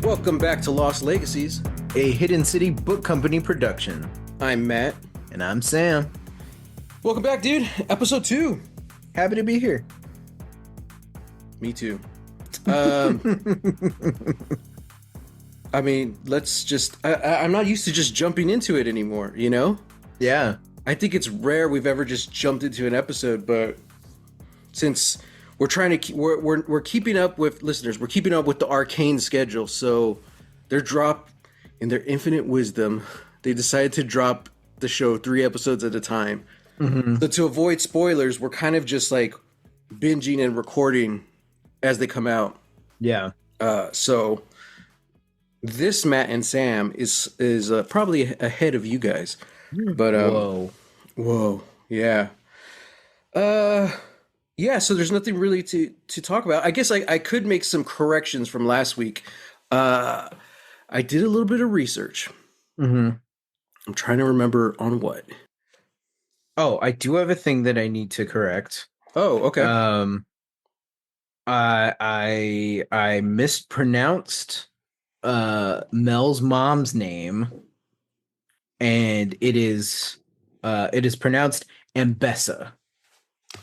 Welcome back to Lost Legacies, a Hidden City Book Company production. I'm Matt. And I'm Sam. Welcome back, dude. Episode 2. Happy to be here. Me too. I mean, let's just... I'm not used to just jumping into it anymore, you know? Yeah. I think it's rare we've ever just jumped into an episode, but since we're trying to... We're keeping up with... Listeners, we're keeping up with the ARCANE schedule, so they're dropped in their infinite wisdom. They decided to drop the show 3 episodes at a time. Mm-hmm. So to avoid spoilers, we're kind of just like binging and recording as they come out. Yeah. So this Matt and Sam is probably ahead of you guys. But whoa, yeah. Yeah. So there's nothing really to talk about. I guess I could make some corrections from last week. I did a little bit of research. Mm-hmm. I'm trying to remember on what. Oh, I do have a thing that I need to correct. Oh, okay. I mispronounced Mel's mom's name, and it is pronounced Ambessa.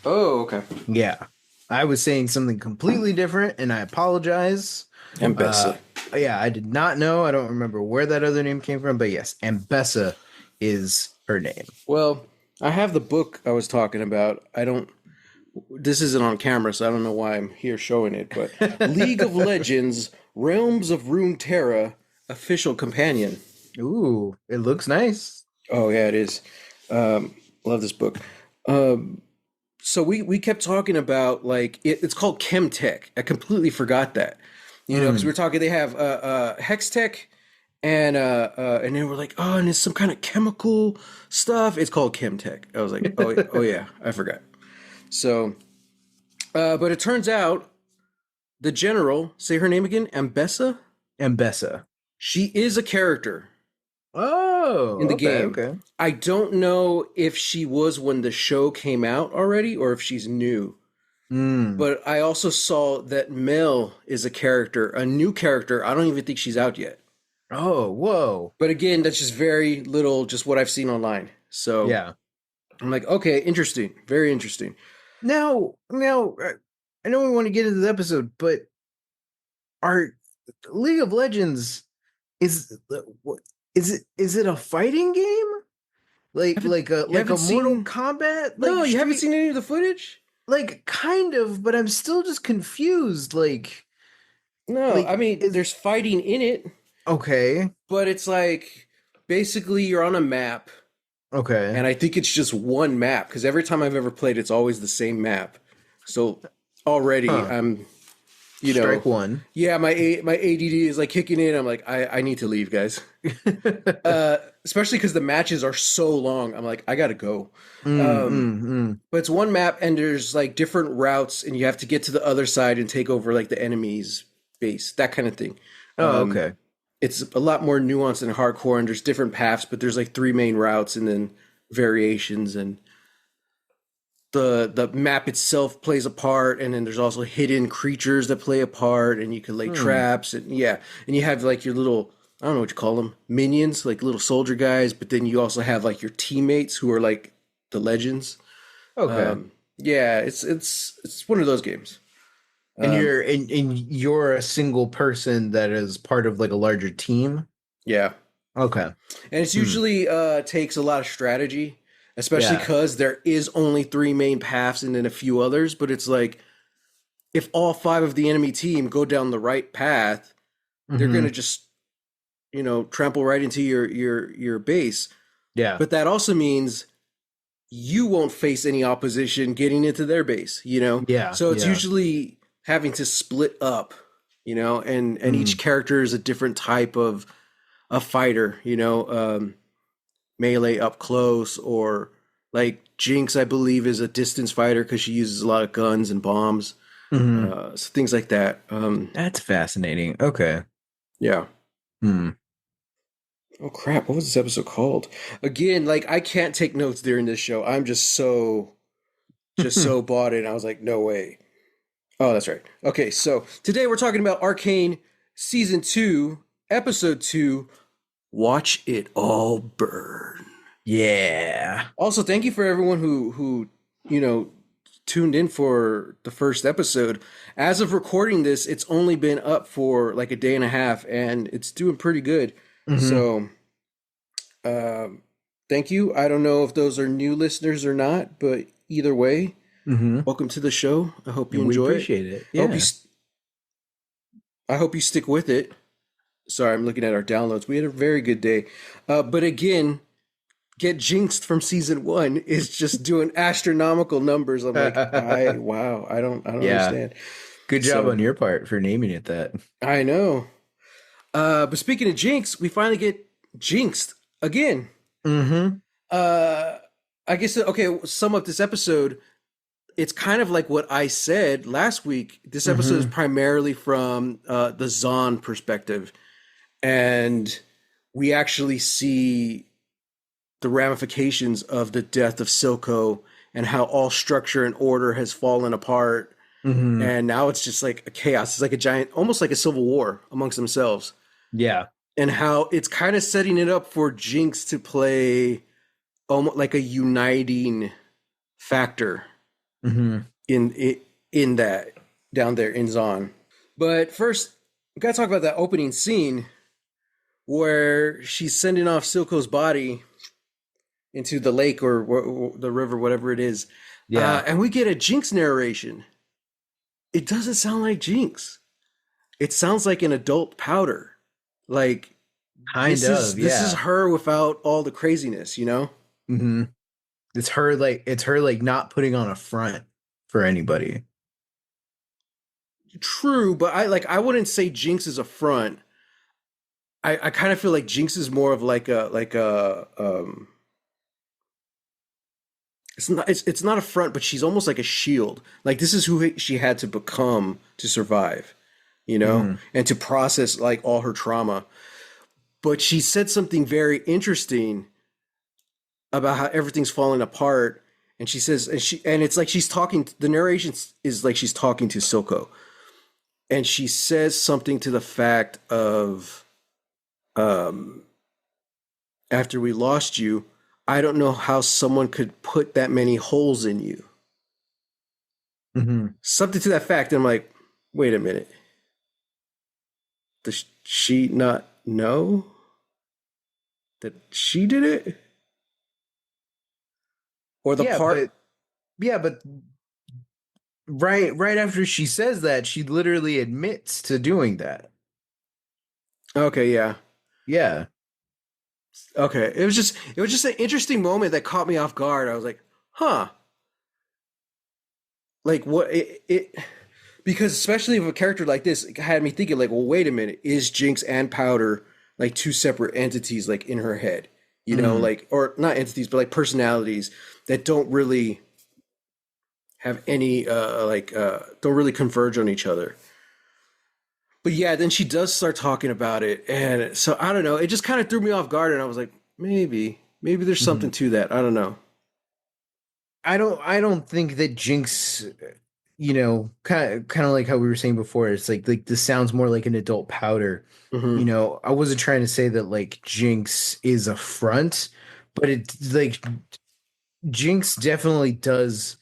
Oh, okay. Yeah, I was saying something completely different, and I apologize. Ambessa. Yeah, I did not know. I don't remember where that other name came from, but yes, Ambessa is her name. Well, I have the book I was talking about. This isn't on camera, so I don't know why I'm here showing it, but League of Legends, Realms of Runeterra, official companion. Ooh, it looks nice. Oh, yeah, it is. Love this book. So we kept talking about, like, it's called Chemtech. I completely forgot that. You know, because we're talking, they have Hextech, and then we're like, oh, and it's some kind of chemical stuff. It's called Chemtech. I was like, oh yeah, I forgot. So, but it turns out the general, say her name again, Ambessa? Ambessa. She is a character. Oh, in the game. Okay. I don't know if she was when the show came out already or if she's new. But I also saw that Mel is a character, a new character. I don't even think she's out yet. Oh, whoa. But again, that's just very little, just what I've seen online. So yeah, I'm like, okay, interesting. Very interesting. Now, I know we want to get into the episode, but our League of Legends is it a fighting game? Like a Mortal Kombat? No, you haven't seen any of the footage? Like, kind of, but I'm still just confused. Like, no, like, I mean, there's fighting in it. Okay. But it's like, basically, you're on a map. Okay. And I think it's just one map, because every time I've ever played, it's always the same map. So, already, I'm, Strike one. Yeah, my ADD is, like, kicking in. I'm like, I need to leave, guys. Especially because the matches are so long. I'm like, I gotta go. But it's one map, and there's like different routes, and you have to get to the other side and take over like the enemy's base, that kind of thing. Oh, okay. It's a lot more nuanced and hardcore, and there's different paths, but there's like 3 main routes and then variations, and the map itself plays a part, and then there's also hidden creatures that play a part, and you can lay traps, and and you have like your little, I don't know what you call them, minions, like little soldier guys, but then you also have like your teammates who are like the legends. Okay. Yeah, it's one of those games. And you're a single person that is part of like a larger team? Yeah. Okay. And it's usually takes a lot of strategy, especially because there is only 3 main paths and then a few others, but it's like if all 5 of the enemy team go down the right path, they're going to just trample right into your base. Yeah. But that also means you won't face any opposition getting into their base, Yeah. So it's usually having to split up, and each character is a different type of a fighter, melee up close, or like Jinx, I believe, is a distance fighter because she uses a lot of guns and bombs, so things like that. That's fascinating. Okay. Yeah. Oh crap, what was this episode called? Again, like I can't take notes during this show. I'm just so bought in. I was like, no way. Oh, that's right. Okay, so today we're talking about ARCANE Season 2, Episode 2, Watch It All Burn. Yeah. Also, thank you for everyone who you know tuned in for the first episode. As of recording this, it's only been up for like a day and a half, and it's doing pretty good. Mm-hmm. So, thank you. I don't know if those are new listeners or not, but either way, Mm-hmm. welcome to the show. I hope you And we enjoy it. appreciate it. I hope you. Yeah. I hope you stick with it. Sorry, I'm looking at our downloads. We had a very good day, but again, Get Jinxed from season 1 is just doing astronomical numbers. I'm like, wow, I don't Yeah. understand. Good job So, on your part for naming it that. I know. But speaking of Jinx, we finally get Jinxed again. Mm-hmm. I guess okay. Sum up this episode. It's kind of like what I said last week. This episode is primarily from the Zahn perspective, and we actually see the ramifications of the death of Silco and how all structure and order has fallen apart. Mm-hmm. And now it's just like a chaos. It's like a giant, almost like a civil war amongst themselves. Yeah. And how it's kind of setting it up for Jinx to play almost like a uniting factor Mm-hmm. in that down there in Zahn. But first, we gotta talk about that opening scene where she's sending off Silco's body into the lake or the river, whatever it is. Yeah. And we get a Jinx narration. It doesn't sound like Jinx. It sounds like an adult Powder. Like this is her without all the craziness, you know? Mm-hmm. It's her like not putting on a front for anybody. True, but I wouldn't say Jinx is a front. I kind of feel like Jinx is more of like a it's not a front, but she's almost like a shield. Like this is who she had to become to survive, you know, and to process like all her trauma. But she said something very interesting about how everything's falling apart, and she says, and it's like she's talking. The narration is like she's talking to Silco, and she says something to the fact of, after we lost you, I don't know how someone could put that many holes in you. Mm-hmm. Something to that fact. And I'm like, wait a minute. Does she not know that she did it? Or the part? But right after she says that, she literally admits to doing that. Okay, yeah. Yeah. Okay. It was just an interesting moment that caught me off guard. I was like, huh. Like what it because especially with a character like this, it had me thinking like, well, wait a minute, is Jinx and Powder like two separate entities like in her head? You know, like, or not entities, but like personalities that don't really have any don't really converge on each other. But yeah, then she does start talking about it, and so I don't know, it just kind of threw me off guard, and I was like, maybe there's something to that. I don't know. I don't think that Jinx, you know, kind of like how we were saying before, it's like this sounds more like an adult Powder. Mm-hmm. You know, I wasn't trying to say that like Jinx is a front, but it's like Jinx definitely does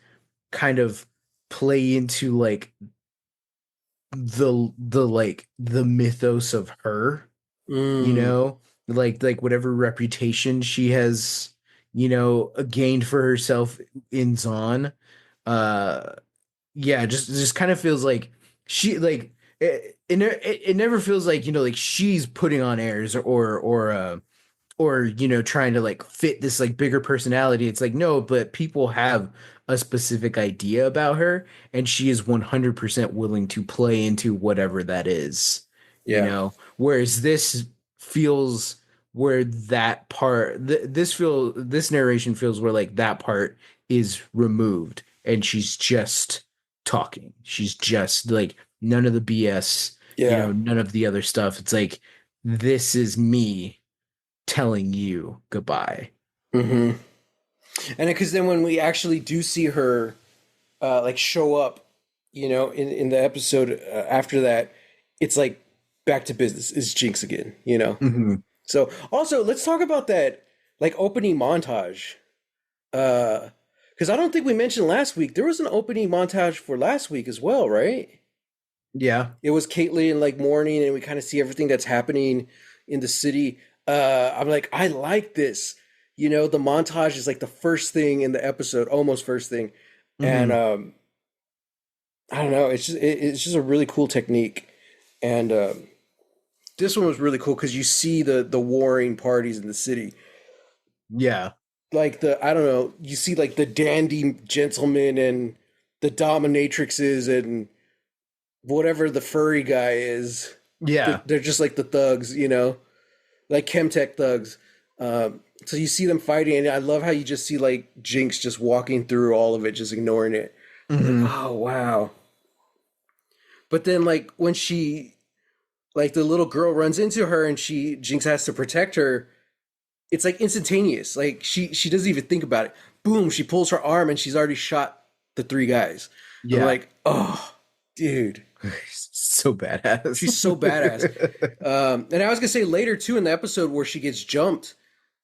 kind of play into like the mythos of her, you Mm. know, like whatever reputation she has, you know, gained for herself in Zahn. Uh yeah, just kind of feels like she like it never feels like, you know, like she's putting on airs or you know, trying to like fit this like bigger personality. It's like no, but people have a specific idea about her, and she is 100% willing to play into whatever that is, you Yeah. know. Whereas this feels where that part this narration feels where like that part is removed, and she's just talking. She's just like none of the BS, you Yeah. know, none of the other stuff. It's like this is me telling you goodbye. Mm-hmm. And because then when we actually do see her like show up, you know, in the episode after that, it's like back to business. It's Jinx again, you know. Hmm. So also let's talk about that like opening montage. Because I don't think we mentioned last week. There was an opening montage for last week as well, right? Yeah. It was Caitlyn like mourning, and we kind of see everything that's happening in the city. I'm like, I like this. You know, the montage is like the first thing in the episode, almost first thing, and Hmm. I don't know. It's just a really cool technique, and this one was really cool because you see the warring parties in the city, Yeah. like the I don't know, you see like the dandy gentlemen and the dominatrixes and whatever the furry guy is. Yeah. They're just like the thugs, you know, like Chemtech thugs. So you see them fighting, and I love how you just see like Jinx just walking through all of it, just ignoring it. I'm like, Hmm. oh wow. But then like when she like the little girl runs into her and she Jinx has to protect her, it's like instantaneous. Like she doesn't even think about it. Boom, she pulls her arm and she's already shot the three guys. I'm Yeah. like, oh, dude, So badass. she's so badass. And I was gonna say later too in the episode where she gets jumped,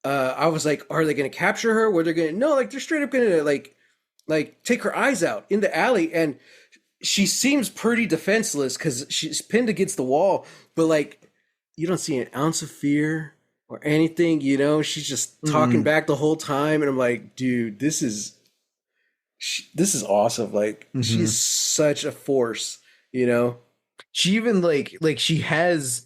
I was like, are they gonna capture her? Where they're gonna no, like they're straight up gonna like take her eyes out in the alley, and she seems pretty defenseless because she's pinned against the wall, but like you don't see an ounce of fear or anything, you know. She's just talking Mm-hmm. back the whole time, and I'm like, dude, this is awesome. Like Hmm. she's such a force, you know. She even like she has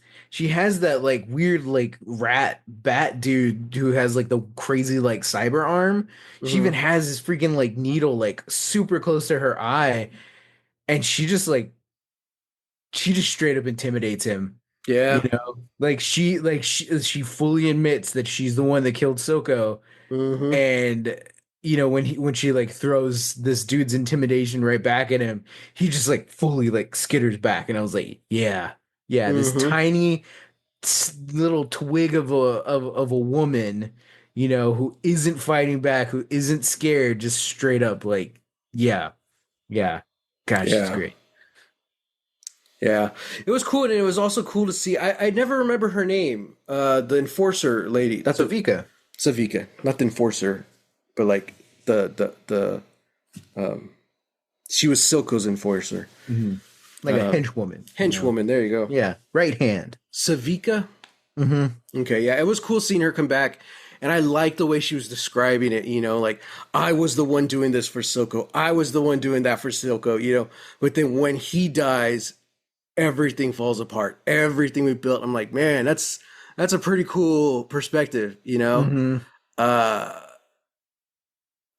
that like weird like rat bat dude who has like the crazy like cyber arm. She even Hmm. has this freaking like needle like super close to her eye, and she just straight up intimidates him. You Yeah. know, she fully admits that she's the one that killed Soko, Hmm. and when she like throws this dude's intimidation right back at him, he just like fully like skitters back, and I was like, yeah, yeah, this Hmm. tiny little twig of a woman, who isn't fighting back, who isn't scared, just straight up like, yeah, yeah, God, she's Yeah. great. Yeah, it was cool, and it was also cool to see. I never remember her name. The enforcer lady, not the Sofika. Savika, not the enforcer, but like the she was Silco's enforcer, Hmm. Like a henchwoman, henchwoman. There you go, yeah, right hand. Savika. Hmm. Okay, yeah, it was cool seeing her come back, and I liked the way she was describing it. You know, like I was the one doing this for Silco, I was the one doing that for Silco. You know, but then when he dies, everything falls apart. Everything we built. I'm like, man, that's a pretty cool perspective, you know? Hmm. Uh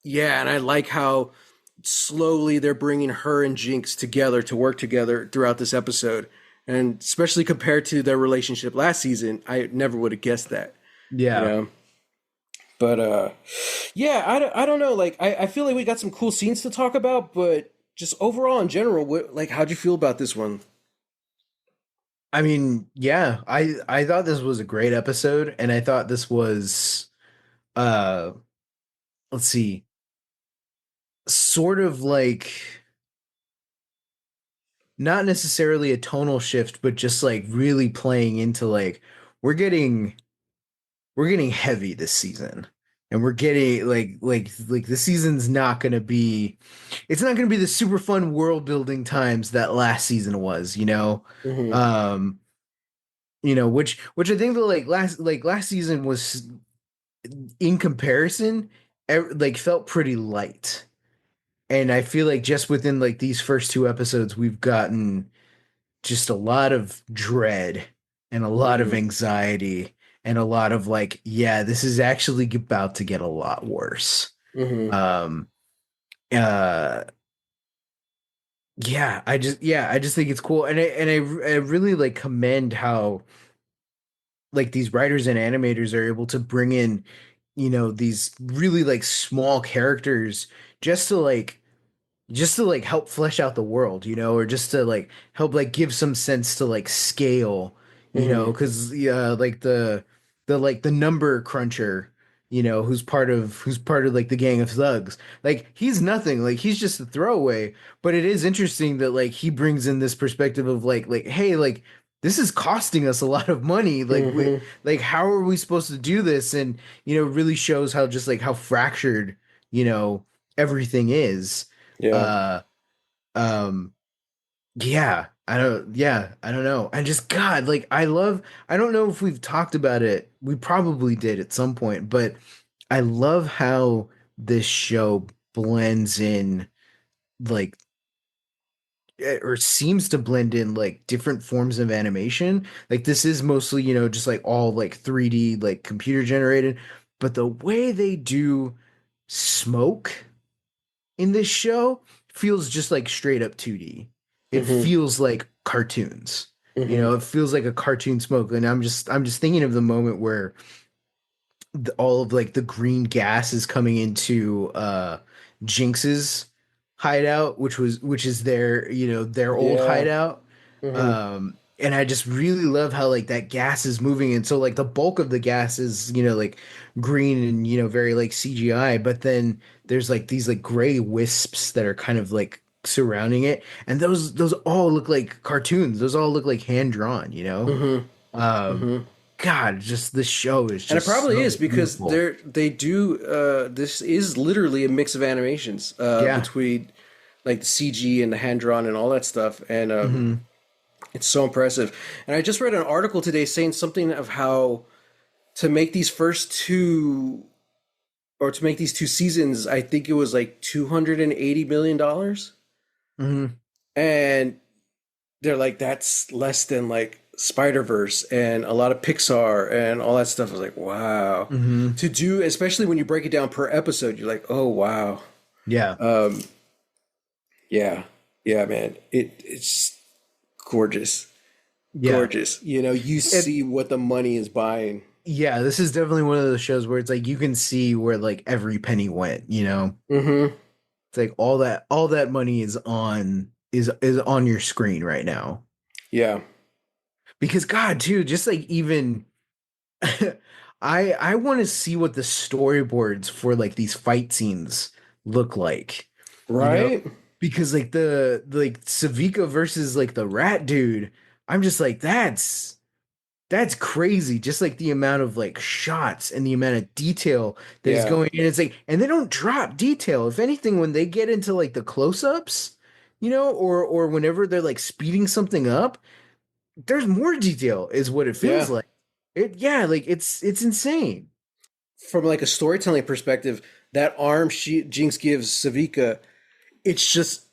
yeah, and I like how slowly they're bringing her and Jinx together to work together throughout this episode. And especially compared to their relationship last season, I never would have guessed that, you Yeah. know? But yeah, I don't know. Like I feel like we got some cool scenes to talk about, but just overall in general, like how'd you feel about this one? I mean, yeah, I thought this was a great episode, and I thought this was uh let's see, sort of like not necessarily a tonal shift, but just like really playing into like we're getting we're getting heavy this season. And we're getting like the season's not gonna be it's not gonna be the super fun world building times that last season was, you know? Hmm. Um, which I think that like last season was in comparison, like felt pretty light. And I feel like just within like these first two episodes, we've gotten just a lot of dread and a lot of Hmm. anxiety and a lot of like, yeah, this is actually about to get a lot worse. Hmm. Um, uh, yeah, I just think it's cool, and I really like commend how like these writers and animators are able to bring in, these really like small characters just to like help flesh out the world, or just to like help like give some sense to like scale, Hmm. because like the number cruncher, who's part of like the gang of thugs, like he's nothing, like he's just a throwaway, but it is interesting that like he brings in this perspective of like hey, like this is costing us a lot of money. Mm-hmm. Like how are we supposed to do this? And really shows how just like how fractured, you know, everything is. Yeah. Uh um I don't know. I just God, like I don't know if we've talked about it. We probably did at some point, but I love how this show blends in like or seems to blend in like different forms of animation. Like this is mostly, just like all like 3D, like computer generated, but the way they do smoke in this show feels just like straight up 2D. It Mm-hmm. feels like cartoons. Mm-hmm. It feels like a cartoon smoke. And I'm just thinking of the moment where all of like the green gas is coming into Jinx's hideout, which is their their old Yeah. hideout. Mm-hmm. And I just really love how like that gas is moving, and so like the bulk of the gas is like green and very like CGI, but then there's like these like gray wisps that are kind of like surrounding it, and those all look like cartoons. Those all look like hand drawn. Mm-hmm. Um, Mm-hmm. God, just this show is And it just probably so is because beautiful. they do this is literally a mix of animations Yeah. between like the CG and the hand drawn and all that stuff, and Hmm. it's so impressive. And I just read an article today saying something of how to make these first two or to make these two seasons, I think it was like $280 million, Hmm. and they're like that's less than like Spider Verse and a lot of Pixar and all that stuff. I was like, wow, Hmm. to do, especially when you break it down per episode, you're like, oh wow, Yeah. um, yeah, yeah, man, it's gorgeous, Yeah. gorgeous. You It see what the money is buying. yeah, this is definitely one of those shows where it's like you can see where like every penny went. Mm-hmm. It's like all that money is on your screen right now. Yeah. Because God, too, just like even I want to see what the storyboards for like these fight scenes look like. You know, Right. because like the like Savika versus like the rat dude, I'm just like that's crazy. Just like the amount of like shots and the amount of detail that is Yeah. going in. It's like, and they don't drop detail. If anything, when they get into like the close-ups, or whenever they're like speeding something up, there's more detail, is what it feels Yeah. like. Yeah, like it's insane. From like a storytelling perspective, that arm she Jinx gives Savika, it's just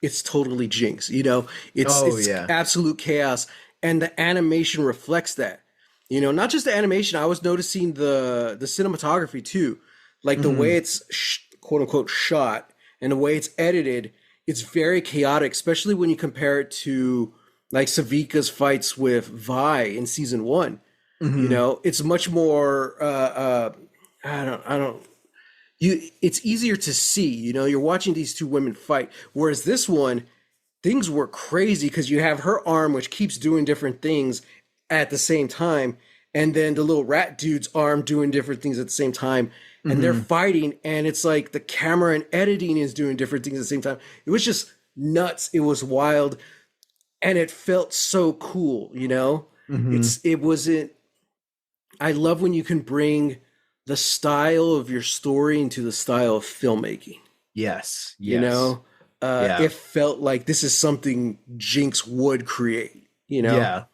it's totally Jinx. Oh It's yeah. absolute chaos, and the animation reflects that. Not just the animation. I was noticing the cinematography too, like the way Hmm. it's quote unquote shot and the way it's edited. It's very chaotic, especially when you compare it to like Savika's fights with Vi in season one. Hmm. It's much more. I don't. It's easier to see. You're watching these two women fight, whereas this one, things were crazy because you have her arm, which keeps doing different things at the same time, and then the little rat dude's arm doing different things at the same time, and they're Hmm. fighting, and it's like the camera and editing is doing different things at the same time. It was just nuts. It was wild, and it felt so cool. Hmm. It wasn't. I love when you can bring the style of your story into the style of filmmaking. Yes. You Yes. know, Yeah. it felt like this is something Jinx would create. Yeah. I,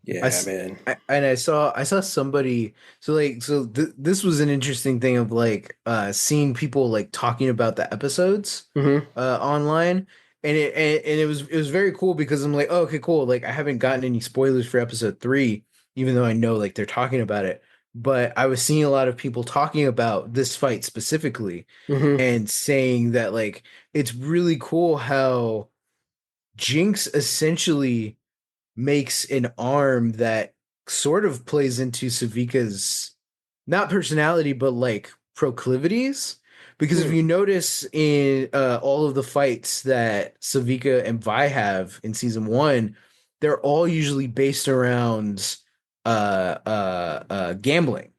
Yeah, s- man. and I saw somebody, this was an interesting thing of like seeing people like talking about the episodes Hmm. online, and it was very cool because I'm like, oh, okay, cool, like I haven't gotten any spoilers for episode 3, even though I know like they're talking about it, but I was seeing a lot of people talking about this fight specifically Hmm. and saying that like it's really cool how Jinx essentially makes an arm that sort of plays into Savika's not personality, but like proclivities. Because if Hmm. you notice in all of the fights that Savika and Vi have in season one, they're all usually based around gambling.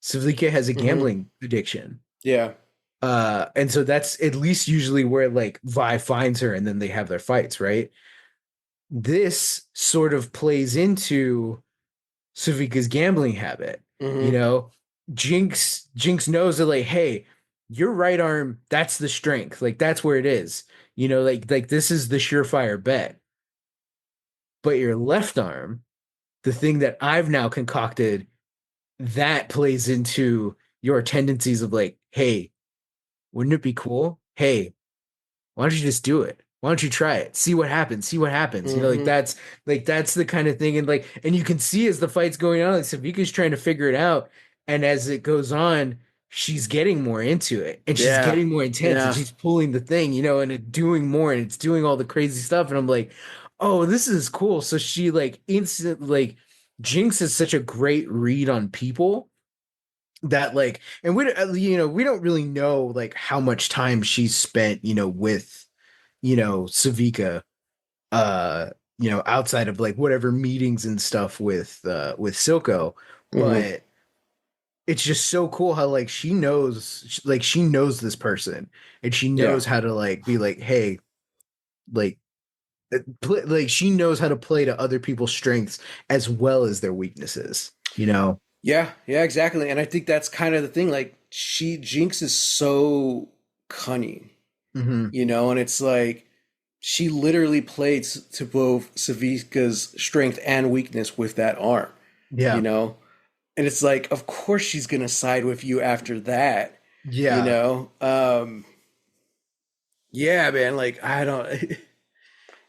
Savika has a Hmm. gambling addiction. Yeah. And so that's at least usually where like Vi finds her and then they have their fights, right? this sort of plays into Savika's gambling habit. You Mm-hmm. know, Jinx knows that like, hey, your right arm, that's the strength. Like that's where it is. You know, like this is the surefire bet. But your left arm, the thing that I've now concocted, that plays into your tendencies of like, hey, wouldn't it be cool? Hey, why don't you just do it? Why don't you try it? See what happens. See what happens. You know, Mm-hmm. like that's the kind of thing. And like, and you can see as the fight's going on, like Savika's trying to figure it out. And as it goes on, she's getting more into it and she's Yeah. getting more intense and Yeah. she's pulling the thing, you know, and it doing more and it's doing all the crazy stuff. And I'm like, oh, this is cool. So she like instant like Jinx is such a great read on people that like, and you know, we don't really know like how much time she's spent, you know, with Savika, uh, you know, outside of like whatever meetings and stuff with Silco. Mm-hmm. But it's just so cool how like she knows this person and she Yeah. knows how to like be like, hey, like like she knows how to play to other people's strengths as well as their weaknesses, you know? Yeah. Yeah, exactly. And I think that's kind of the thing. Like Jinx is so cunning, Hmm. and it's like she literally played to both Savika's strength and weakness with that arm, you Yeah. know? And it's like, of course she's gonna side with you after that, you Yeah. know? Yeah, man, like I don't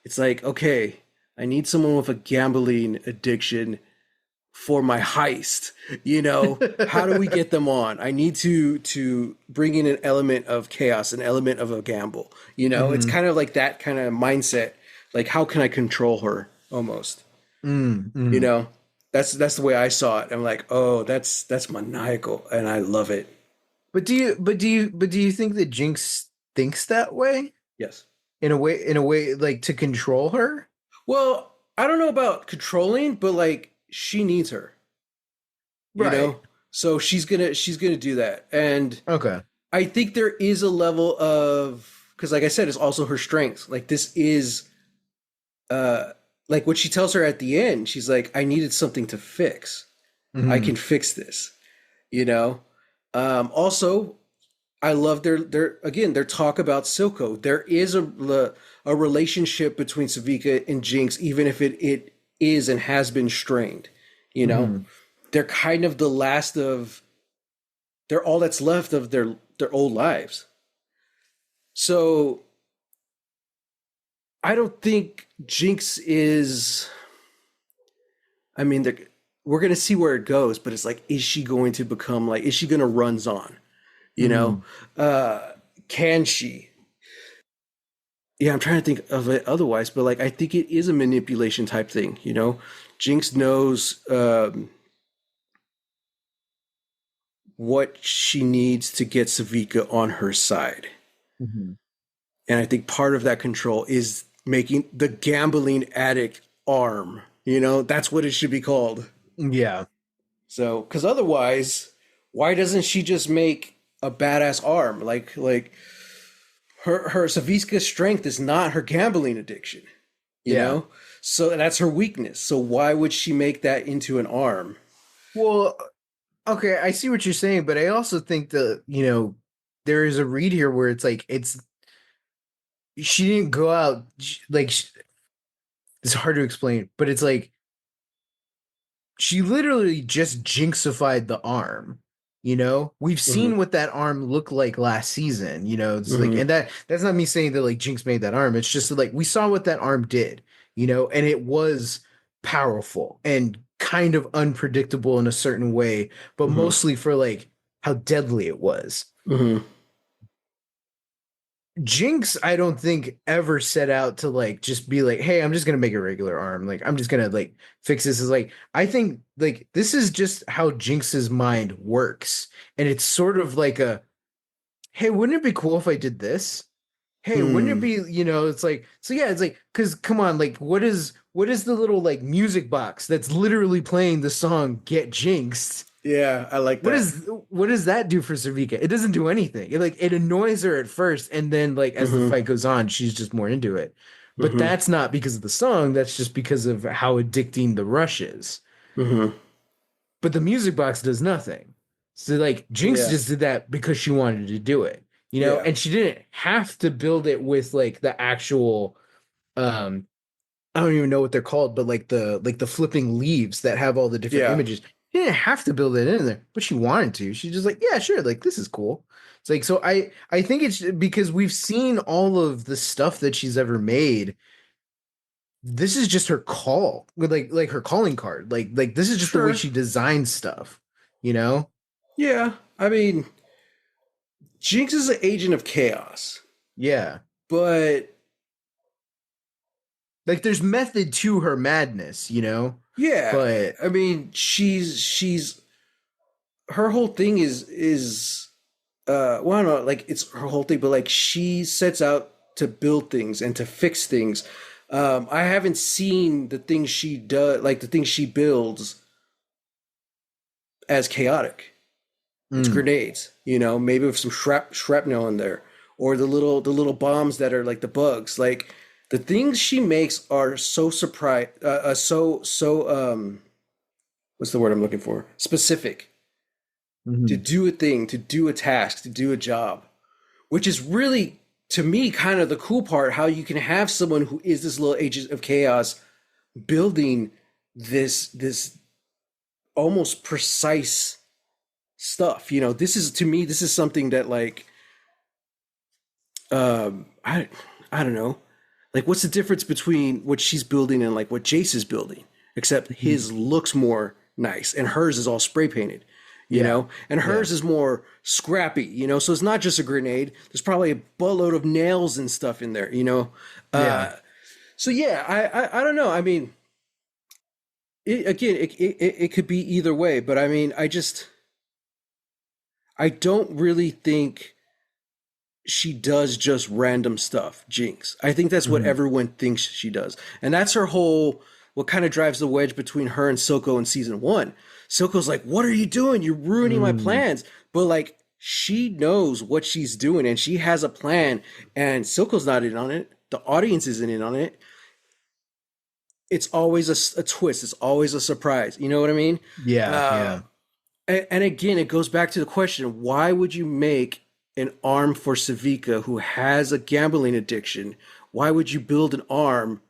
it's like, okay, I need someone with a gambling addiction for my heist. How do we get them on? I need to bring in an element of chaos, an element of a gamble. It's Hmm. kind of like that kind of mindset. Like, how can I control her? Almost. Mm, You mm. know, that's the way I saw it. I'm like, oh, that's maniacal, and I love it. But do you think that Jinx thinks that way? Yes. In a way like to control her? Well, I don't know about controlling, but like she needs her. You Right. know, so she's gonna do that, and Okay. I think there is a level of, because like I said, it's also her strength. Like this is uh like what she tells her at the end. She's like, I needed something to fix. I can Hmm. fix this, you know? Also, I love their talk about Silco. There is a relationship between Savika and Jinx, even if it is and has been strained, you know? Hmm. They're kind of the last of they're all that's left of their old lives. So I don't think Jinx is. I mean, we're gonna see where it goes, but it's like, is she going to become like? Is she gonna run on? You know, Hmm. uh, can she? Yeah, I'm trying to think of it otherwise, but like I think it is a manipulation type thing. Jinx knows what she needs to get Savika on her side, Hmm. and I think part of that control is making the gambling addict arm. That's what it should be called. Yeah. So, because otherwise, why doesn't she just make a badass arm? Like her Saviska's strength is not her gambling addiction, you Yeah. know? So that's her weakness. So why would she make that into an arm? Well, okay, I see what you're saying, but I also think that, there is a read here where it's like she didn't go out like it's hard to explain, but it's like she literally just jinxified the arm. We've Mm-hmm. seen what that arm looked like last season. It's like, Mm-hmm. and that's not me saying that like Jinx made that arm. It's just that, like we saw what that arm did. And it was powerful and kind of unpredictable in a certain way, but Mm-hmm. mostly for like how deadly it was. Mm-hmm. Jinx, I don't think ever set out to like just be like, hey, I'm just gonna make a regular arm. Like, I'm just gonna like fix this. Is like, I think like this is just how Jinx's mind works. And it's sort of like hey, wouldn't it be cool if I did this? Hey, wouldn't it Hmm. be, it's like, so yeah, it's like, cause come on, like, what is the little like music box that's literally playing the song Get Jinxed? Yeah, I like What that. is what does that do for Savika? It doesn't do anything. It annoys her at first, and then like as the Mm-hmm. fight goes on, she's just more into it. but that's not because of the song. That's just because of how addicting the rush is. Mm-hmm. But the music box does nothing. So like Jinx Yeah. just did that because she wanted to do it, Yeah. and she didn't have to build it with like the actual um I don't even know what they're called, but like the flipping leaves that have all the different Yeah. images. She didn't have to build it in there, but she wanted to. She's just like, yeah, sure, like this is cool. It's like so I think it's because we've seen all of the stuff that she's ever made. This is just her call, like her calling card. Like this is just the way Sure. she designs stuff, you know? Yeah. I mean, Jinx is an agent of chaos, Yeah. but Like there's method to her madness, yeah, But I mean, she's her whole thing is well, I don't know, like it's her whole thing, but like she sets out to build things and to fix things. I haven't seen the things she does, like the things she builds, as chaotic. It's mm, grenades, maybe with some shrapnel in there, or the little bombs that are like the bugs. Like the things she makes are so surprise, what's the word I'm looking for? Specific to mhm. do a thing, to do a task, to do a job, which is really to me kind of the cool part. How you can have someone who is this little agent of chaos building this almost precise stuff. This is to me, this is something that like I don't know. Like what's the difference between what she's building and like what Jace is building? Except Mhm. his looks more nice and hers is all spray painted, Yeah. And Yeah. hers is more scrappy, so it's not just a grenade. There's probably a buttload of nails and stuff in there. Yeah. So yeah, I don't know. I mean, it could be either way, but I mean, I don't really think she does just random stuff, Jinx. I think that's what Mhm. everyone thinks she does. And that's her whole, what kind of drives the wedge between her and Silco in season one. Silco's like, what are you doing? You're ruining my Mm. plans. But like, she knows what she's doing and she has a plan. And Silco's not in on it. The audience isn't in on it. It's always a twist. It's always a surprise. You know what I mean? Yeah. Uh, Yeah. and again, it goes back to the question: why would you make an arm for Savika who has a gambling addiction? Why would you build an arm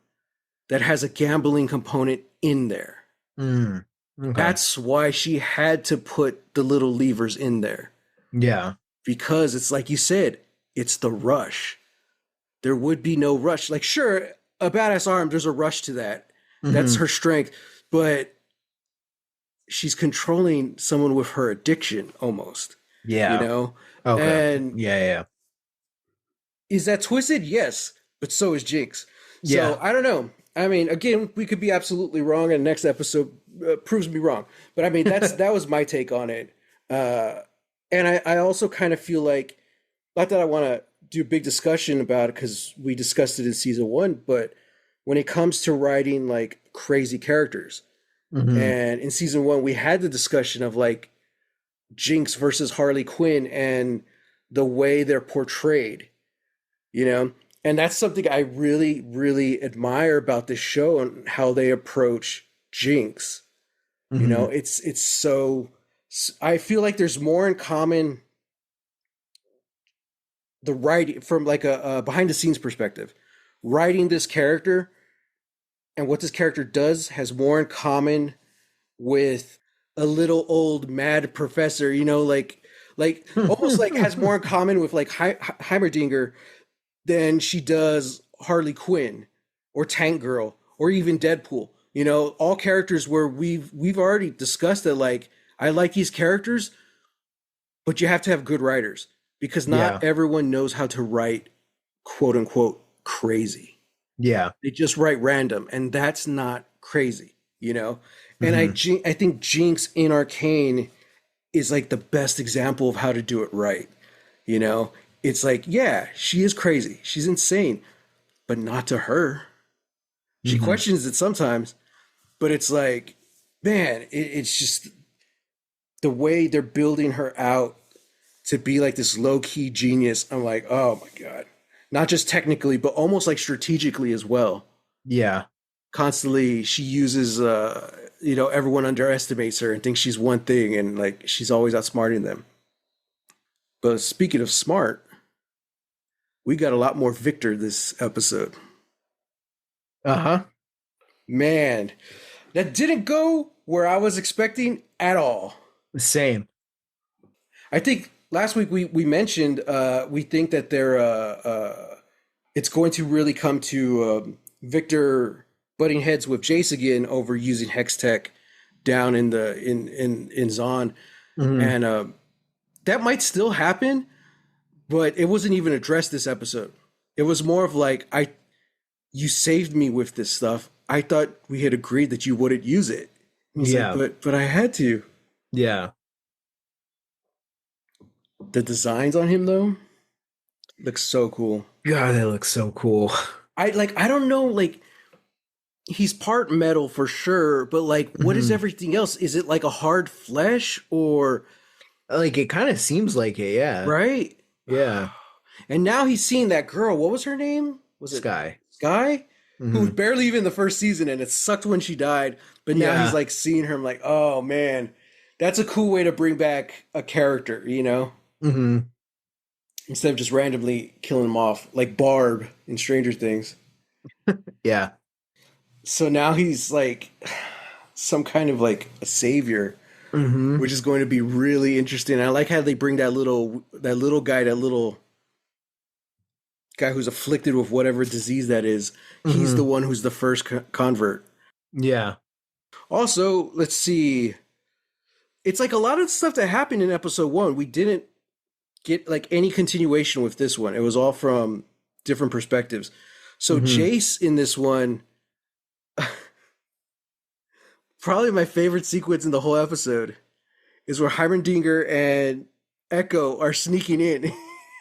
that has a gambling component in there? Mm. Okay. That's why she had to put the little levers in there, Yeah. because it's like you said, it's the rush. There would be no rush. Like, sure, a badass arm, there's a rush to that. That's Hmm. her strength, but she's controlling someone with her addiction almost, you Yeah. know? Okay. And Yeah. Yeah. is that twisted? Yes, but so is Jinx. So Yeah. I don't know. I mean, again, we could be absolutely wrong, and next episode proves me wrong. But I mean, that was my take on it. Uh, and I also kind of feel like, not that I want to do a big discussion about it because we discussed it in season one, but when it comes to writing like crazy characters, Hmm. and in season one we had the discussion of like Jinx versus Harley Quinn and the way they're portrayed, you know? And that's something I really, really admire about this show and how they approach Jinx. Hmm. It's so, I feel like there's more in common, the writing from like a behind the scenes perspective. Writing this character and what this character does has more in common with a little old mad professor, like almost like has more in common with like Heimerdinger than she does Harley Quinn or Tank Girl or even Deadpool. All characters where we've already discussed that like I like these characters, but you have to have good writers because not Yeah. everyone knows how to write quote unquote crazy. Yeah. They just write random, and that's not crazy. And Hmm. I think Jinx in Arcane is like the best example of how to do it right. You know, it's like, yeah, she is crazy. She's insane, but not to her. She Hmm. questions it sometimes, but it's like, man, it's just the way they're building her out to be like this low key genius. I'm like, oh my God. not just technically, but almost like strategically as well. Yeah. Constantly, she uses, everyone underestimates her and thinks she's one thing, and like she's always outsmarting them. But speaking of smart, we got a lot more Victor this episode. Uh-huh. Man, that didn't go where I was expecting at all. The same. I think last week we mentioned we think that it's going to really come to Victor butting heads with Jace again over using Hex Tech down in Zon, and that might still happen, but it wasn't even addressed this episode. It was more of like, you saved me with this stuff. I thought we had agreed that you wouldn't use it. He's like, but I had to. Yeah. The designs on him though look so cool. God, that looks so cool. I don't know, like he's part metal for sure, but like what is everything else? Is it like a hard flesh or Like it kind of seems like it, yeah. right? Yeah. And now he's seeing that girl. What was her name? Was it Sky? Sky? Who was barely even in the first season, and it sucked when she died. But now he's like seeing her. I'm like, oh man, that's a cool way to bring back a character, you know? Mm-hmm. Instead of just randomly killing him off, like Barb in Stranger Things. Yeah. So now he's like some kind of like a savior, which is going to be really interesting. I like how they bring that little guy who's afflicted with whatever disease that is. He's the one who's the first convert. Yeah. Also, let's see. It's like a lot of stuff that happened in episode 1. We didn't get like any continuation with this one. It was all from different perspectives. So Jace in this one, probably my favorite sequence in the whole episode is where Heimerdinger and Echo are sneaking in.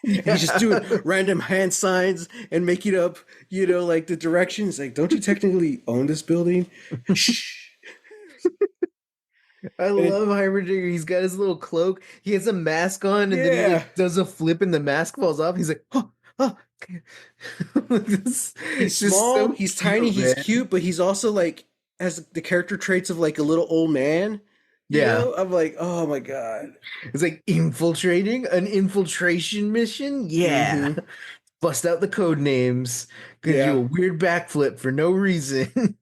He's just doing random hand signs and making up, like the directions. Like, don't you technically own this building? Shh. I love Heimerdinger. He's got his little cloak. He has a mask on, and then he like, does a flip, and the mask falls off. He's like, oh. He's small. So he's tiny. He's cute, but he's also like has the character traits of like a little old man. You know? I'm like, oh my god. It's like infiltrating an infiltration mission. Yeah. Bust out the code names. Gonna do a weird backflip for no reason.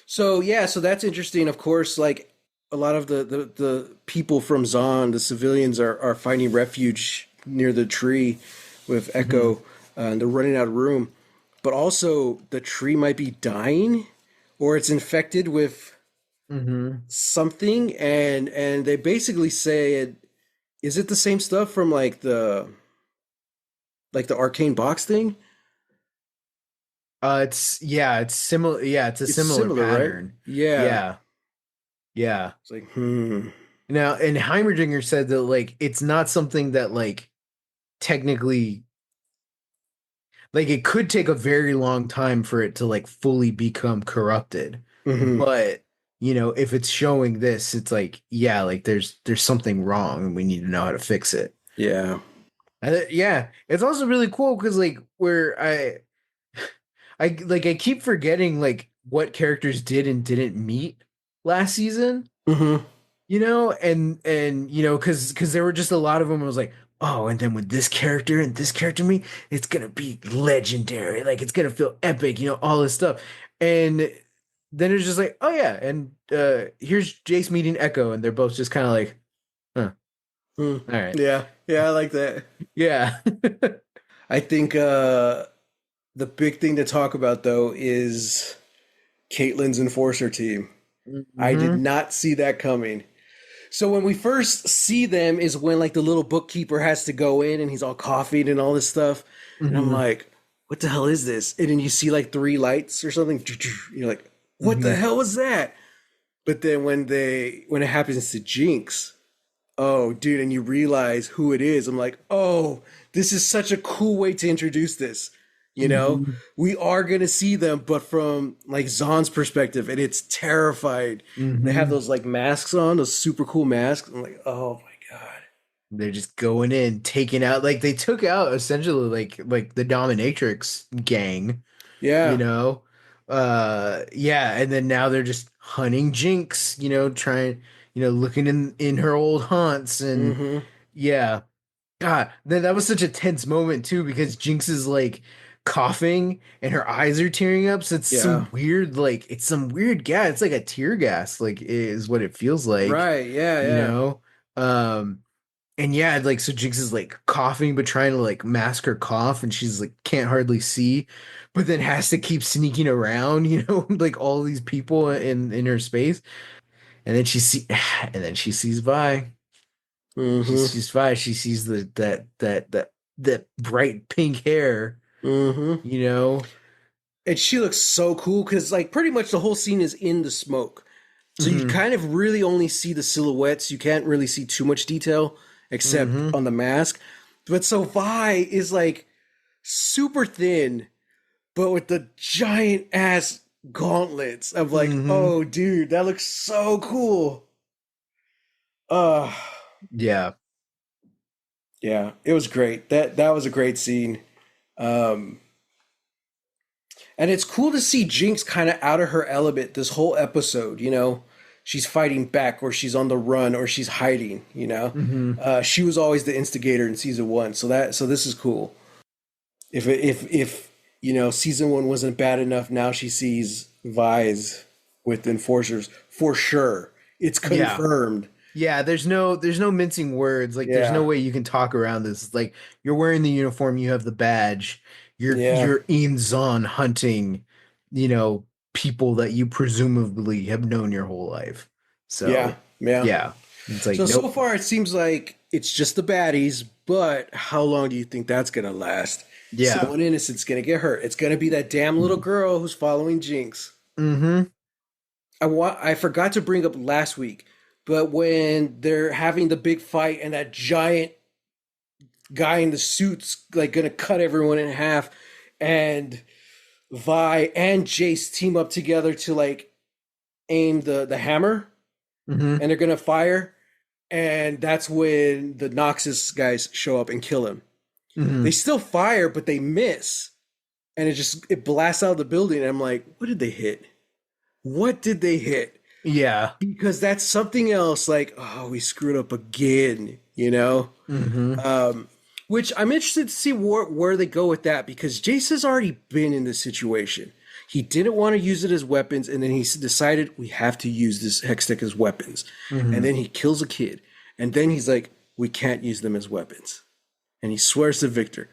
So that's interesting. Of course, like a lot of the people from Zon, the civilians are finding refuge near the tree with Echo, and they're running out of room. But also the tree might be dying, or it's infected with something, and they basically say, is it the same stuff from like the arcane box thing? It's similar. Yeah, it's similar pattern. Right? Yeah. It's like Now, and Heimerdinger said that like it's not something that like technically, like it could take a very long time for it to like fully become corrupted, but if it's showing this, it's like, like there's something wrong and we need to know how to fix it. Yeah. It's also really cool because like where I keep forgetting like what characters did and didn't meet last season. And because there were just a lot of them. I was like, oh, and then with this character and this character meet, it's gonna be legendary. Like it's gonna feel epic. All this stuff. And then it's just like, oh yeah, and here's Jace meeting Echo, and they're both just kind of like, huh. All right. Yeah, I like that. Yeah. I think the big thing to talk about though is Caitlyn's enforcer team. I did not see that coming. So when we first see them is when like the little bookkeeper has to go in and he's all coffeeed and all this stuff. And I'm like, what the hell is this? And then you see like 3 lights or something. You're like, what the hell was that? But then when it happens to Jinx, oh dude, and you realize who it is, I'm like, oh, this is such a cool way to introduce this. We are going to see them, but from like Zon's perspective, and it's terrified. They have those like masks on, those super cool masks. I'm like, oh my God. They're just going in, taking out, like they took out essentially like the dominatrix gang, you Yeah. know. Yeah, and then now they're just hunting Jinx, trying, looking in her old haunts. And Mm-hmm. yeah, God, that was such a tense moment too, because Jinx is like coughing and her eyes are tearing up. So it's Yeah. some weird, like it's some weird gas. It's like a tear gas, like is what it feels like, Right. Yeah. you Yeah. know? Um, and yeah, like so Jinx is like coughing but trying to like mask her cough, and she's like can't hardly see, but then has to keep sneaking around, like all these people in her space. And then and then she sees Vi. She Mm-hmm. sees Vi. She sees that bright pink hair, Mm-hmm. you know. And she looks so cool because like pretty much the whole scene is in the smoke. So you Mm-hmm. kind of really only see the silhouettes. You can't really see too much detail except Mm-hmm. on the mask. But so Vi is like super thin, but with the giant ass gauntlets. I'm like, Mm-hmm. oh dude, that looks so cool. Uh Yeah. yeah, it was great. That was a great scene. Um and it's cool to see Jinx kind of out of her element this whole episode, you know. She's fighting back or she's on the run or she's hiding, you know. Mm-hmm. She was always the instigator in season 1, so this is cool. If you know season 1 wasn't bad enough, now she sees Vi's with enforcers for sure. It's Yeah. confirmed. Yeah, there's no mincing words. Like there's no Yeah, way you can talk around this. It's like you're wearing the uniform, you have the badge. yeah, You're in zone hunting, you know, people that you presumably have known your whole life. yeah, So, yeah. yeah. It's like So nope. far it seems like it's just the baddies, but how long do you think that's gonna last? Yeah. Someone innocent's gonna get hurt. It's gonna be that damn little girl who's following Jinx. Mm-hmm. I forgot to bring up last week, but when they're having the big fight and that giant guy in the suit's like gonna cut everyone in half, and Vi and Jace team up together to like aim the hammer, Mm-hmm. and they're gonna fire, and that's when the Noxus guys show up and kill him. They Mm-hmm. still fire, but they miss, and it blasts out of the building. And I'm like, what did they hit? What did they hit? Yeah. Because that's something else. Like, oh, we screwed up again. You know. Mm-hmm. Which I'm interested to see where they go with that because Jace has already been in this situation. He didn't want to use it as weapons, and then he decided we have to use this hextech as weapons. And Mm-hmm. then he kills a kid, and then he's like, we can't use them as weapons. And he swears to Victor.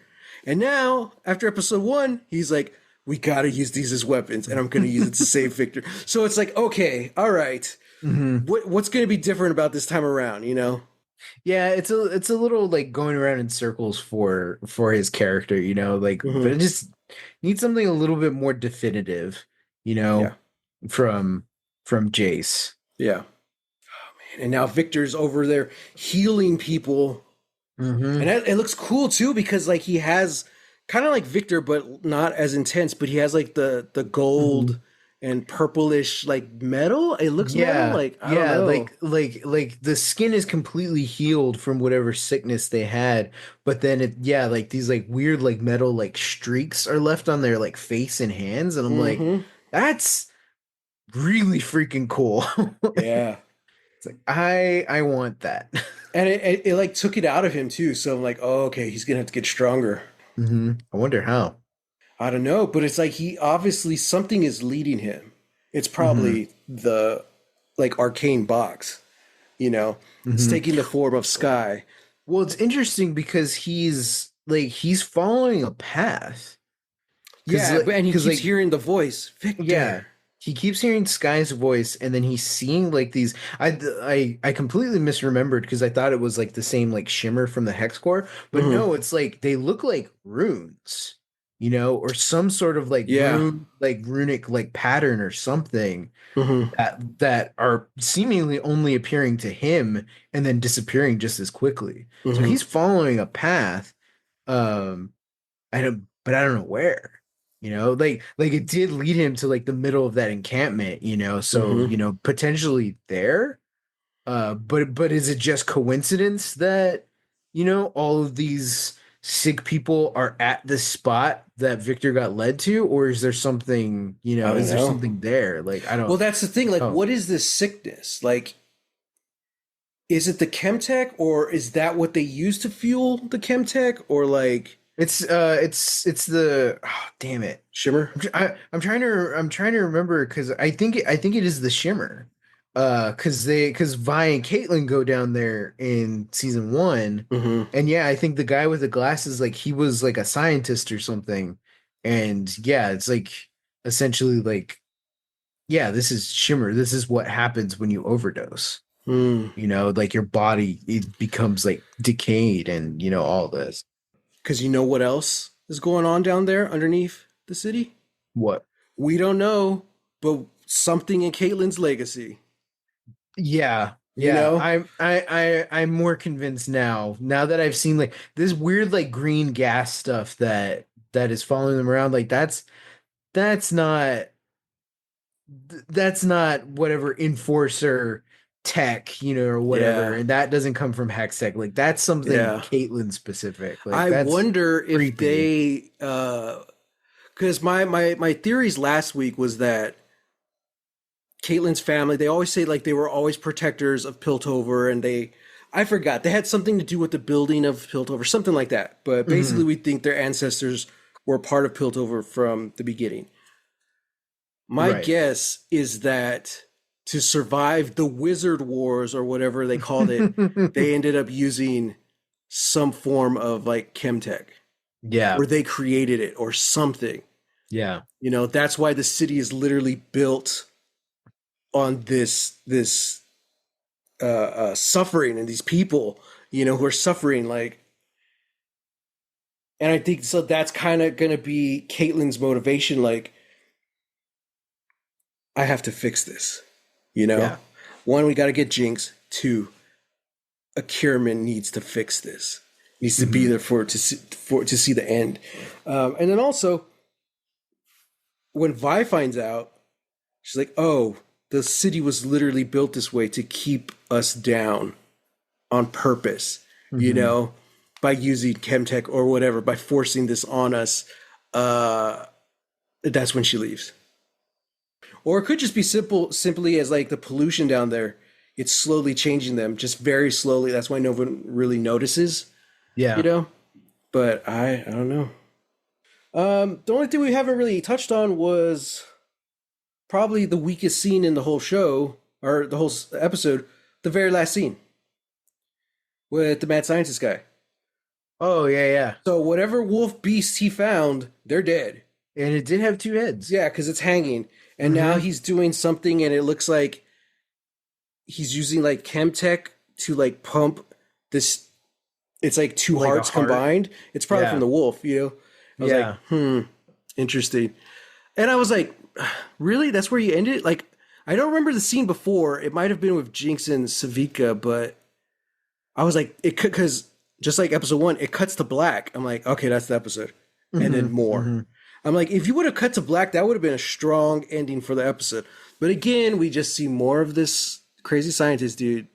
And now, after episode 1, he's like, we gotta use these as weapons, and I'm gonna use it to save Victor. So it's like, okay, all right, Mm-hmm. what's gonna be different about this time around? You know? Yeah, it's a little like going around in circles for his character, like but Mm-hmm. it just needs something a little bit more definitive, you Yeah, know, from from Jace. yeah. And now Victor's over there healing people, and Mm-hmm. it looks cool too because like he has kind of like Victor, but not as intense. But he has like the Hmm. gold and purplish like metal. It looks metal. Yeah, Like I don't yeah, know. like the skin is completely healed from whatever sickness they had, but then yeah, like these like weird like metal like streaks are left on their like face and hands, and I'm like, Mm-hmm. that's really freaking cool. Yeah. It's like I want that. And it like took it out of him too. So I'm like, oh, okay, he's gonna have to get stronger. I wonder how. I don't know, but it's like he obviously something is leading him. It's hmm probably the like arcane box, you know. It's hmm taking the form of Sky. Well, it's interesting because he's following a path. Cause Yeah, but and he keeps like hearing the voice, yeah, Victor. he keeps hearing Sky's voice, and then he's seeing like these. I completely misremembered because I thought it was like the same like shimmer from the hex core, but Hmm. no, it's like they look like runes, or some sort of like Yeah. runic like pattern or something Hmm. that are seemingly only appearing to him and then disappearing just as quickly. So Hmm. he's following a path. Um, but I don't know where. Like it did lead him to like the middle of that encampment. So Hmm. potentially there. But is it just coincidence that? all of these sick people are at the spot that Victor got led to, or is there something, I don't is there know. something there? Like, I Well, don't that's the thing. Like, know. what is this sickness? Like, is it the chemtech, or is that what they use to fuel the chemtech, or like It's the damn it. shimmer? I'm trying to remember because I think it is the Shimmer. Because Vi and Caitlyn go down there in season one, Hmm. and yeah, I think the guy with the glasses, like he was like a scientist or something, and yeah, it's like essentially like yeah, this is Shimmer. This is what happens when you overdose. Hmm. Like your body it becomes like decayed, and all this. Because you know what else is going on down there underneath the city? What? We don't know, but something in Caitlyn's legacy. Yeah, You yeah. know? I'm more convinced now. Now that I've seen like this weird like green gas stuff that is following them around. Like that's not that's not whatever enforcer tech, or whatever. Yeah. And that doesn't come from Hex Tech. Like that's something Yeah. Caitlyn specific. Like I that's wonder if creepy. they because my theories last week was that Caitlyn's family, they always say like they were always protectors of Piltover, and I forgot, they had something to do with the building of Piltover, something like that. But basically, Mhm. we think their ancestors were part of Piltover from the beginning. My Right. guess is that to survive the Wizard Wars or whatever they called it, they ended up using some form of like chemtech, Yeah. or they created it or something. Yeah. That's why the city is literally built on this suffering, and these people, who are suffering. Like, and I think so. That's kind of gonna be Caitlyn's motivation. Like, I have to fix this. You know, Yeah. one, we got to get Jinx. Two, a Kierman needs to fix this. Needs to be Mhm. there to see the end. And then also, when Vi finds out, she's like, "Oh, the city was literally built this way to keep us down on purpose, Mhm. by using chemtech or whatever, by forcing this on us." Uh, that's when she leaves. Or it could just be simply as like the pollution down there. It's slowly changing them, just very slowly. That's why no one really notices, you Yeah. know. But I don't know. The only thing we haven't really touched on was probably the weakest scene in the whole show, or the whole episode, the very last scene with the mad scientist guy. Oh, yeah, yeah. So whatever wolf beast he found, they're dead. And it did have two heads. Yeah, because it's hanging, and now Mm-hmm. he's doing something, and it looks like he's using like chemtech to like pump this. It's like two Like a hearts heart. combined. It's probably from Yeah. the wolf. I was like, Yeah. interesting. And I was like, really? That's where you ended it? Like, I don't remember the scene before. It might have been with Jinx and Savika, but I was like, it could, because just like episode one, it cuts to black. I'm like, okay, that's the episode. And then Mm-hmm. more. Mm-hmm. I'm like, if you would have cut to black, that would have been a strong ending for the episode. But again, we just see more of this crazy scientist dude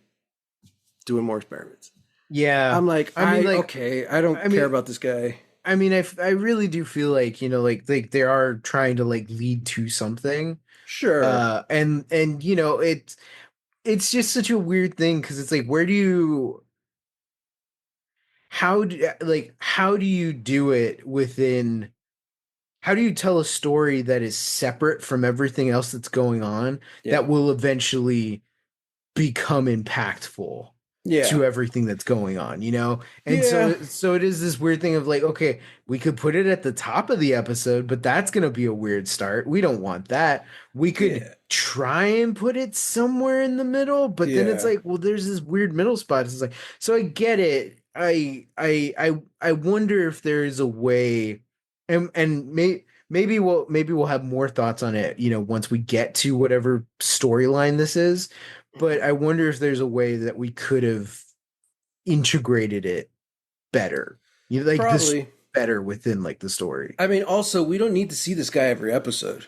doing more experiments. Yeah. I'm like, I mean, like, okay, I don't I care mean, about this guy. I really do feel like, like they are trying to like lead to something. Sure. And it's just such a weird thing because it's like, where do you, how do you do it within, how do you tell a story that is separate from everything else that's going on Yeah. that will eventually become impactful Yeah. to everything that's going on, and Yeah. so it is this weird thing of like, okay, we could put it at the top of the episode, but that's going to be a weird start. We don't want that. We could Yeah. try and put it somewhere in the middle, but then it's Yeah. like, well, there's this weird middle spot. It's like, so I get it. I wonder if there is a way, and maybe we'll have more thoughts on it, once we get to whatever storyline this is. But I wonder if there's a way that we could have integrated it better. Like this Probably. better within like the story. I mean, also, we don't need to see this guy every episode,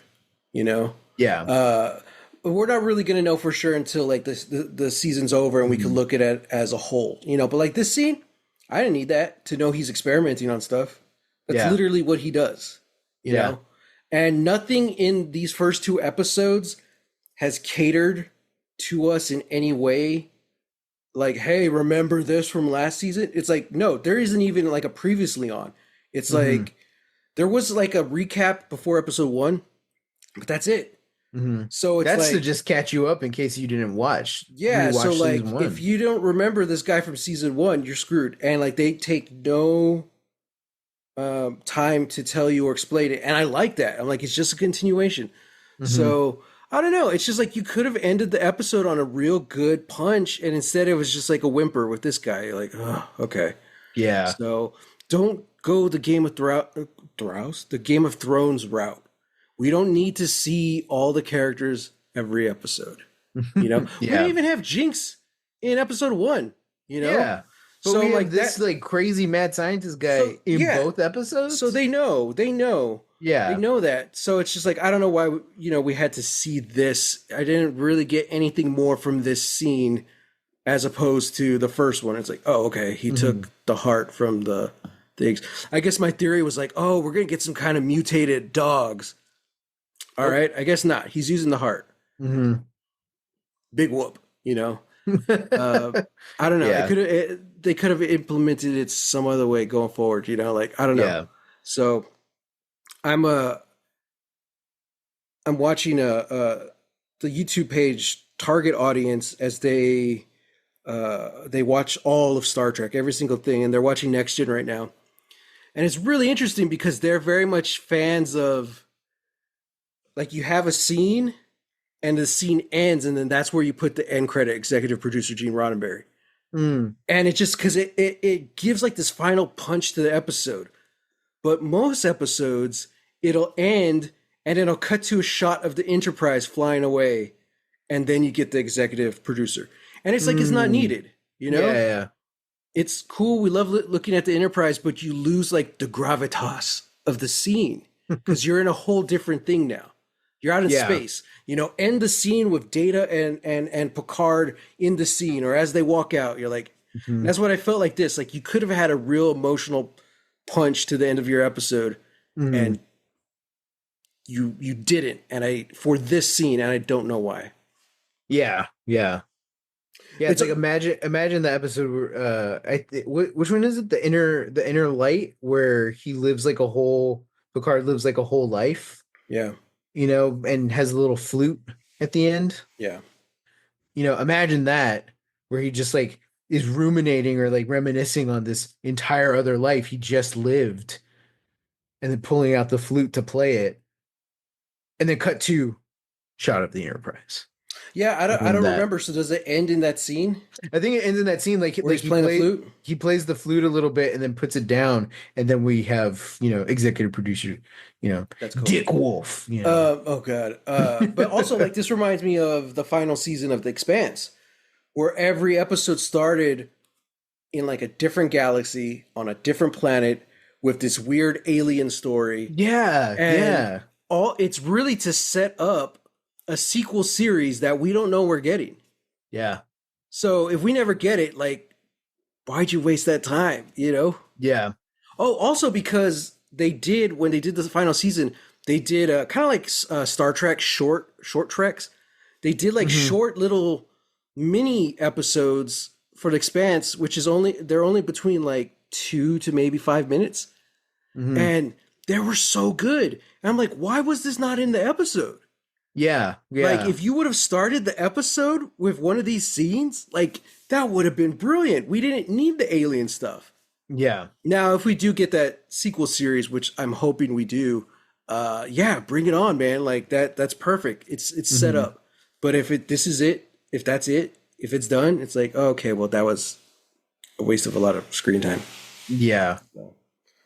you know? Yeah. Uh, we're not really going to know for sure until like the season's over and we can Mhm. look at it as a whole, But like this scene, I didn't need that to know he's experimenting on stuff. That's Yeah. literally what he does, you Yeah. know? And nothing in these first two episodes has catered to us in any way. Like, hey, remember this from last season? It's like, no, there isn't even like a previously on. It's Mm-hmm. like, there was like a recap before episode one, but that's it. Mm-hmm. So it's That's to like, just catch you up in case you didn't yeah, so rewatch season like if one. you don't remember this guy from season one, you're screwed. And like they take no time to tell you or explain it. And I like that. I'm like, it's just a continuation. Mm-hmm. So I don't know. It's just like you could have ended the episode on a real good punch, and instead it was just like a whimper with this guy. You're like, oh, okay. Yeah. So don't go the the Game of Thrones route. We don't need to see all the characters every episode. You know, we didn't Yeah. even have Jinx in episode one. You know, Yeah. But so we I'm have like this that. like crazy mad scientist So guy in yeah, both so episodes. they Yeah. know that. So it's just like I don't know why we had to see this. I didn't really get anything more from this scene as opposed to the first one. It's like, oh, okay, he Mm-hmm. took the heart from the things. I guess my theory was like, oh, we're gonna get some kind of mutated dogs. All Nope. right, I guess not. He's using the heart. Mm-hmm. Big whoop, you know. Uh, I don't know. Yeah. They could have implemented it some other way going forward. You know, like I don't know. Yeah. So I'm I'm watching the YouTube page target audience as they watch all of Star Trek, every single thing, and they're watching Next Gen right now. And it's really interesting because they're very much fans of like you have a scene and the scene ends, and then that's where you put the end credit, executive producer Gene Roddenberry. Mm. And it just because it gives like this final punch to the episode. But most episodes, it'll end and it'll cut to a shot of the Enterprise flying away, and then you get the executive producer. And it's like it's not Mm. needed, you know? Yeah. It's cool. We love looking at the Enterprise, but you lose like the gravitas of the scene because you're in a whole different thing now. You're out in Yeah. space. You know, end the scene with Data and Picard in the scene, or as they walk out. You're like, Mhm. that's what I felt like. This like you could have had a real emotional punch to the end of your episode, Mhm. and you didn't. And I for this scene, and I don't know why. Yeah. Yeah. Yeah, it's It's like imagine the episode where which one is it? The inner light where he lives like a whole Picard lives like a whole life, yeah, and has a little flute at the end. yeah. Imagine that where he just like is ruminating or like reminiscing on this entire other life he just lived and then pulling out the flute to play it and then cut to shot of the Enterprise. Yeah, I And don't that. remember. So does it end in that scene I think it ends in that scene like where like he's playing the flute? he plays the flute a little bit and then puts it down, and then we have executive producer, That's cool. Dick Wolf. Oh god. But also like this reminds me of the final season of The Expanse, where every episode started in like a different galaxy on a different planet with this weird alien story. Yeah, And yeah, all it's really to set up a sequel series that we don't know we're getting. yeah, So if we never get it, like why'd you waste that time, you know? yeah. Oh, also because they did when they did the final season, they did kind of like Star Trek short treks. They did like Mhm. short little mini episodes for the Expanse, which is they're only between like 2 to maybe 5 minutes, Mhm. and they were so good. And I'm like, why was this not in the episode? Yeah, yeah. Like, if you would have started the episode with one of these scenes, like that would have been brilliant. We didn't need the alien stuff. Yeah. Now, if we do get that sequel series, which I'm hoping we do, yeah, bring it on, man. Like that's perfect. It's set Mhm. up. But if this is it, if that's it, if it's done, it's like, oh, okay, well, that was a waste of a lot of screen time Yeah.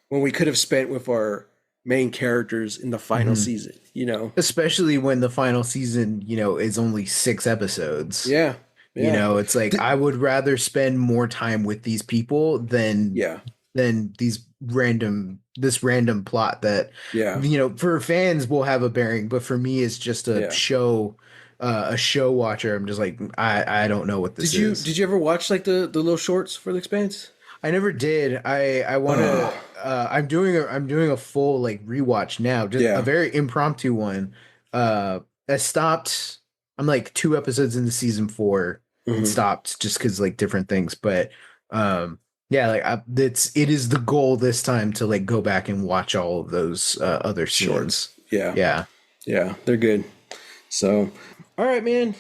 when we could have spent with our main characters in the final Mhm. season, you know? Especially when the final season, is only 6 episodes. Yeah. Yeah. It's like I would rather spend more time with these people than Yeah. this random plot that Yeah. for fans will have a bearing, but for me it's just a Yeah. show watcher. I'm just like I don't know what this is. Did you ever watch like the little shorts for The Expanse? I never did. I want to. I'm doing a full like rewatch now, just a Yeah. very impromptu one. I stopped. I'm like 2 episodes into season 4 and Hmm. stopped just because like different things. But yeah, like it is the goal this time to like go back and watch all of those other scenes. Shorts. Yeah. Yeah. Yeah. They're good. So, all right, man.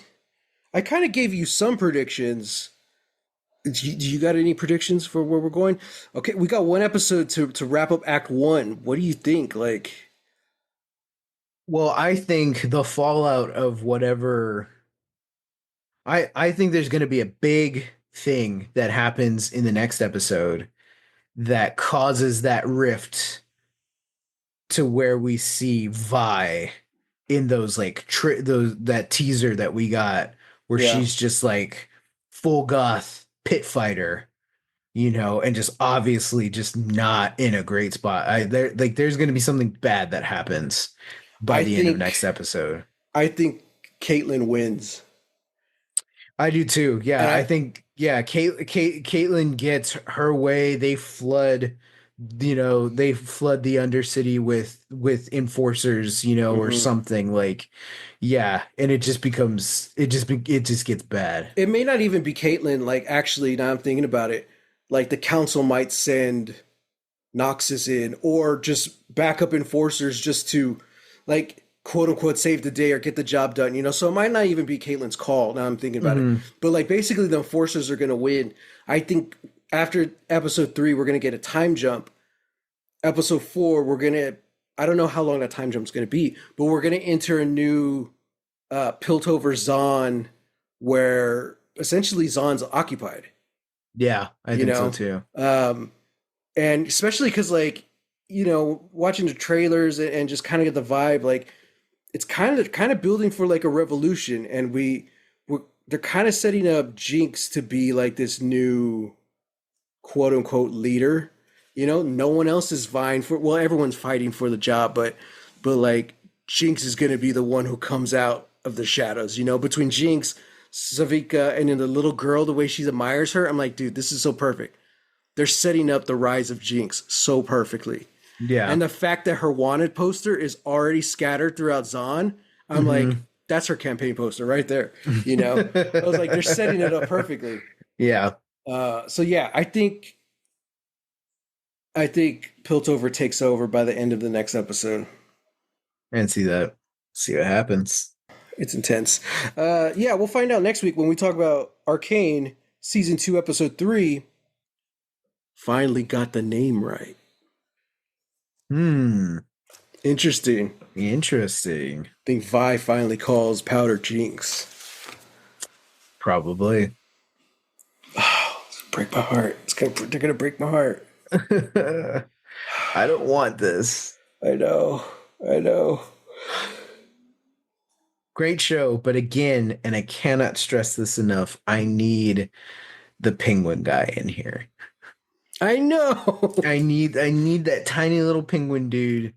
I kind of gave you some predictions. Do you got any predictions for where we're going? Okay, we got one episode to wrap up Act One. What do you think? Like, Well, I think the fallout of whatever I think there's going to be a big thing that happens in the next episode that causes that rift to where we see Vi in those like those that teaser that we got where yeah, she's just like full goth pit fighter, and just obviously just not in a great spot. There's going to be something bad that happens by I the end of think next episode. I think Caitlyn wins, I do too. and Yeah, I think Caitlyn gets her way. They flood the Undercity with enforcers, or mhm. something like, yeah, and it just gets bad. It may not even be Caitlyn. Like, actually, now I'm thinking about it. Like, the council might send Noxus in, or just backup enforcers just to, like, quote unquote, save the day or get the job done. So it might not even be Caitlyn's call. Now I'm thinking about it, Hmm. but like, basically, the enforcers are going to win. I think after episode 3, we're going to get a time jump. Episode 4, we're going to. I don't know how long that time jump's going to be, but we're going to enter a new Piltover Zon where essentially Zon's occupied, Yeah, I you think so know? too. And especially because, like, watching the trailers and just kind of get the vibe, like, it's kind of building for like a revolution. And they're kind of setting up Jinx to be like this new quote unquote leader. No one else is vying for, well, everyone's fighting for the job, but like Jinx is going to be the one who comes out of the shadows, between Jinx, Savika, and then the little girl, the way she admires her. I'm like, dude, this is so perfect. They're setting up the rise of Jinx so perfectly. Yeah. And the fact that her wanted poster is already scattered throughout Zon, I'm like, Hmm. that's her campaign poster right there. I was like, they're setting it up perfectly. Yeah, So yeah, I think Piltover takes over by the end of the next episode. and see that. See what happens. It's intense. Yeah, we'll find out next week when we talk about Arcane season 2, episode 3. Finally got the name right. Hmm. Interesting. Interesting. I think Vi finally calls Powder Jinx. Probably. Break my heart. They're gonna break my heart. I don't want this. I know. Great show, but again, and I cannot stress this enough, I need the penguin guy in here. I know. I need that tiny little penguin dude.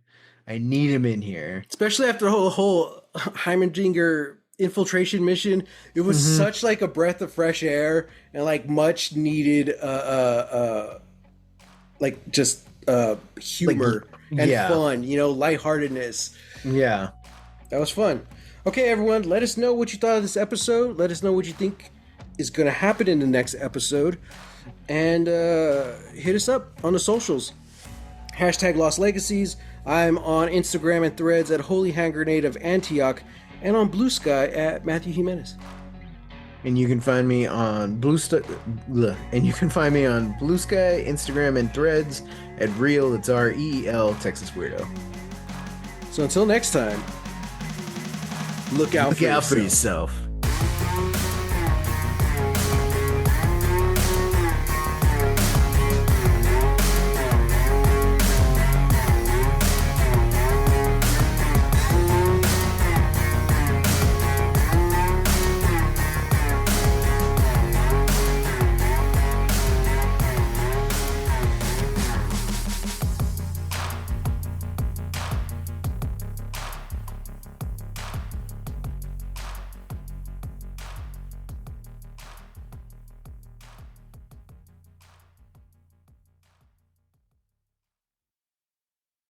I need him in here. Especially after the whole Heimerdinger infiltration mission, it was Hmm. such like a breath of fresh air and like much needed like just humor and yeah. fun, lightheartedness. Yeah. That was fun. Okay, everyone, let us know what you thought of this episode. Let us know what you think is going to happen in the next episode. And hit us up on the socials. Hashtag Lost Legacies. I'm on Instagram and Threads at Holy Hand Grenade of Antioch, and on BluSky at Matthew Jimenez. And you can find me on BluSky, Instagram, and Threads at Real. It's REEL Texas Weirdo. So until next time, look out Look for out for yourself. yourself.